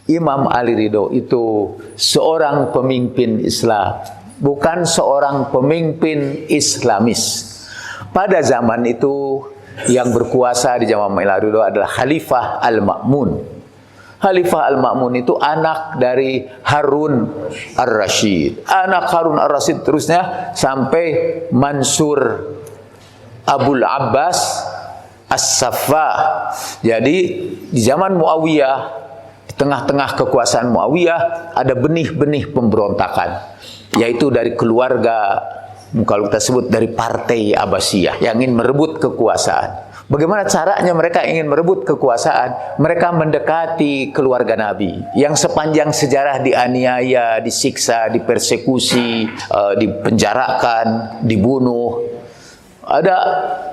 Imam Ali Ridho itu seorang pemimpin Islam, bukan seorang pemimpin Islamis. Pada zaman itu yang berkuasa di zaman Imam Ali Ridho adalah Khalifah Al-Ma'mun. Khalifah Al-Ma'mun itu anak dari Harun Ar-Rasyid. Anak Harun Ar-Rasyid terusnya sampai Mansur Abul Abbas As-Saffah. Jadi di zaman Muawiyah, di tengah-tengah kekuasaan Muawiyah ada benih-benih pemberontakan, yaitu dari keluarga, kalau kita sebut dari partai Abbasiyah yang ingin merebut kekuasaan. Bagaimana caranya mereka ingin merebut kekuasaan? Mereka mendekati keluarga Nabi yang sepanjang sejarah dianiaya, disiksa, dipersekusi, dipenjarakan, dibunuh. Ada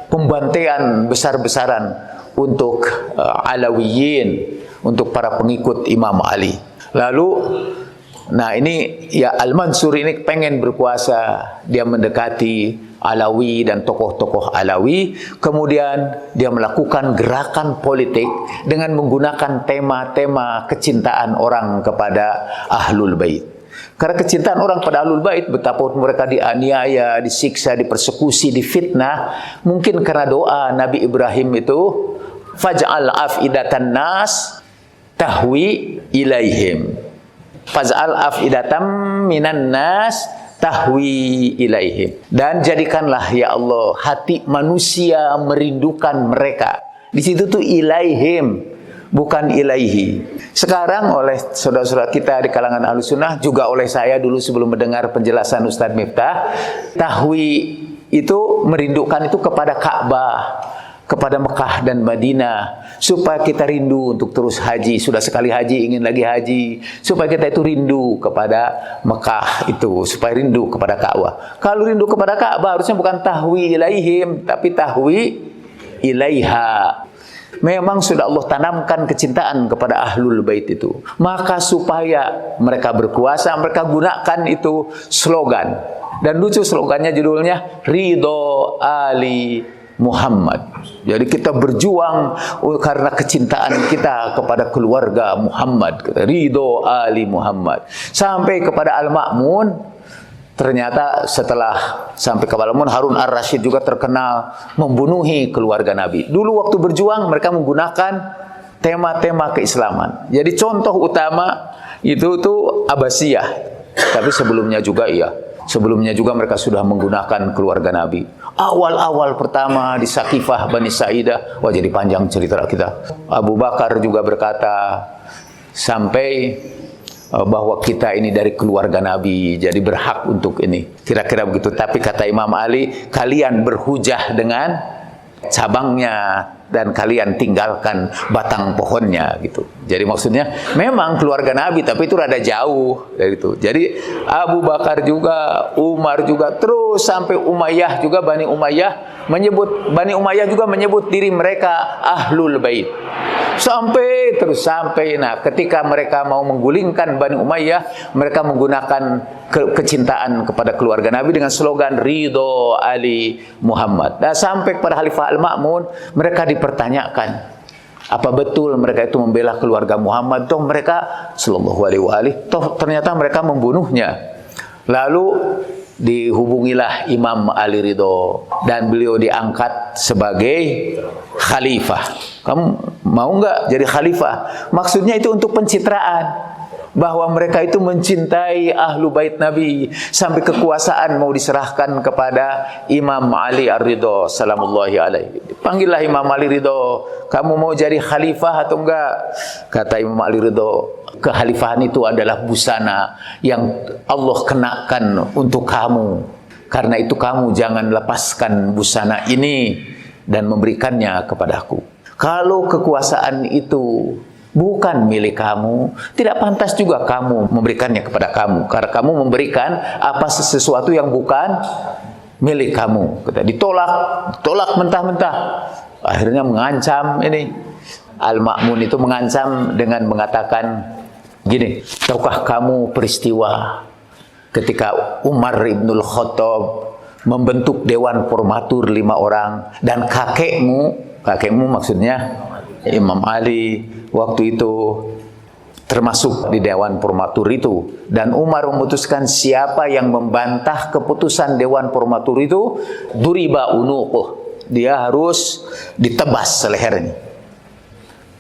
pembantaian besar-besaran untuk Alawiyin, untuk para pengikut Imam Ali. Lalu, nah ini ya Al-Mansur ini pengen berkuasa, dia mendekati Alawi dan tokoh-tokoh Alawi, kemudian dia melakukan gerakan politik dengan menggunakan tema-tema kecintaan orang kepada Ahlul Bait. Karena kecintaan orang pada Ahlul Bait, betapa mereka dianiaya, disiksa, dipersekusi, difitnah, mungkin karena doa Nabi Ibrahim itu, faj'al afidatan nas tahwi ilaihim. Faj'al afidatam minan nas tahwi ilaihim. Dan jadikanlah ya Allah hati manusia merindukan mereka. Di situ tuh ilaihim, bukan ilaihi. Sekarang oleh saudara-saudara kita di kalangan Ahlussunnah, juga oleh saya dulu sebelum mendengar penjelasan Ustadz Miftah, tahwi itu merindukan itu kepada Ka'bah, kepada Mekah dan Madinah, supaya kita rindu untuk terus haji. Sudah sekali haji, ingin lagi haji, supaya kita itu rindu kepada Mekah itu, supaya rindu kepada Ka'bah. Kalau rindu kepada Ka'bah harusnya bukan tahwi ilaihim, tapi tahwi ilaiha. Memang sudah Allah tanamkan kecintaan kepada Ahlul Bait itu. Maka supaya mereka berkuasa, mereka gunakan itu slogan. Dan lucu slogannya, judulnya Ridho Ali Muhammad. Jadi kita berjuang karena kecintaan kita kepada keluarga Muhammad. Ridho Ali Muhammad. Sampai kepada Al-Ma'mun. Ternyata setelah sampai ke Al-Ma'mun, Harun Ar-Rasyid juga terkenal membunuhi keluarga Nabi. Dulu waktu berjuang mereka menggunakan tema-tema keislaman. Jadi contoh utama itu tuh Abbasiyah. Tapi sebelumnya juga iya. Sebelumnya juga mereka sudah menggunakan keluarga Nabi. Awal-awal pertama di Saqifah Bani Sa'idah, wah jadi panjang cerita kita. Abu Bakar juga berkata sampai bahwa kita ini dari keluarga Nabi, jadi berhak untuk ini. Kira-kira begitu. Tapi kata Imam Ali, kalian berhujah dengan cabangnya dan kalian tinggalkan batang pohonnya gitu. Jadi maksudnya memang keluarga Nabi, tapi itu rada jauh dari itu. Jadi Abu Bakar juga, Umar juga, terus sampai Umayyah juga, Bani Umayyah juga menyebut diri mereka Ahlul Bait. Sampai nah ketika mereka mau menggulingkan Bani Umayyah, mereka menggunakan kecintaan kepada keluarga Nabi dengan slogan Ridho Ali Muhammad. Dan sampai kepada Khalifah Al-Ma'mun, mereka dipertanyakan, apa betul mereka itu membela keluarga Muhammad? Toh mereka sallallahu alaihi wasallam, toh ternyata mereka membunuhnya. Lalu dihubungilah Imam Ali Ridho dan beliau diangkat sebagai khalifah. Kamu mau nggak jadi khalifah? Maksudnya itu untuk pencitraan bahwa mereka itu mencintai Ahlu Bait Nabi, sampai kekuasaan mau diserahkan kepada Imam Ali Ar-Ridho salamullahi alaihi. Panggillah Imam Ali Ridho, kamu mau jadi khalifah atau enggak? Kata Imam Ali Ridho, kekhalifahan itu adalah busana yang Allah kenakan untuk kamu. Karena itu kamu jangan lepaskan busana ini dan memberikannya kepadaku. Kalau kekuasaan itu bukan milik kamu, tidak pantas juga kamu memberikannya kepada kamu. Karena kamu memberikan apa sesuatu yang bukan milik kamu. Ditolak mentah-mentah. Akhirnya mengancam ini. Al-Ma'mun itu mengancam dengan mengatakan gini, tahukah kamu peristiwa ketika Umar Ibnul Khattab membentuk Dewan Formatur 5 orang dan kakekmu maksudnya Imam Ali waktu itu termasuk di Dewan Formatur itu. Dan Umar memutuskan siapa yang membantah keputusan Dewan Formatur itu, duriba unuquh, dia harus ditebas lehernya.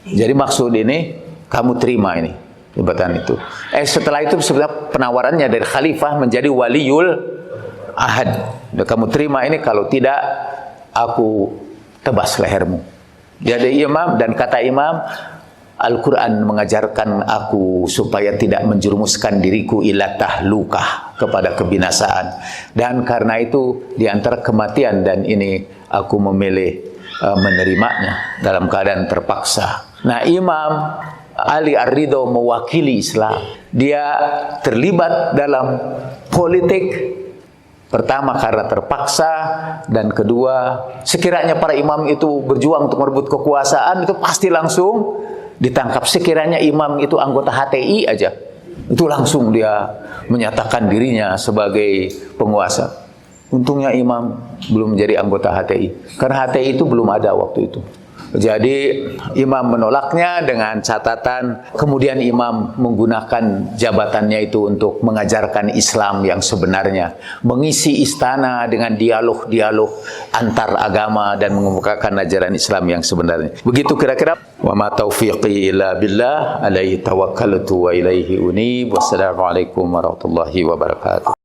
Jadi maksud ini, kamu terima ini jabatan itu. Setelah itu sebenarnya penawarannya dari khalifah menjadi waliul ahad. Kamu terima ini, kalau tidak aku tebas lehermu. Jadi imam, dan kata imam, Al-Quran mengajarkan aku supaya tidak menjerumuskan diriku ila tahlukah, kepada kebinasaan. Dan karena itu di antara kematian, dan ini aku memilih menerimanya dalam keadaan terpaksa. Nah, Imam Ali Ar-Ridho mewakili Islam. Dia terlibat dalam politik, pertama karena terpaksa, dan kedua sekiranya para imam itu berjuang untuk merebut kekuasaan, itu pasti langsung ditangkap. Sekiranya imam itu anggota HTI aja, itu langsung dia menyatakan dirinya sebagai penguasa. Untungnya imam belum menjadi anggota HTI, karena HTI itu belum ada waktu itu. Jadi imam menolaknya dengan catatan, kemudian imam menggunakan jabatannya itu untuk mengajarkan Islam yang sebenarnya, mengisi istana dengan dialog-dialog antar agama dan mengemukakan ajaran Islam yang sebenarnya. Begitu kira-kira. Wa ma taufiqi illa billah, alaihi tawakkaltu wa ilaihi unib. Wassalamualaikum warahmatullahi wabarakatuh.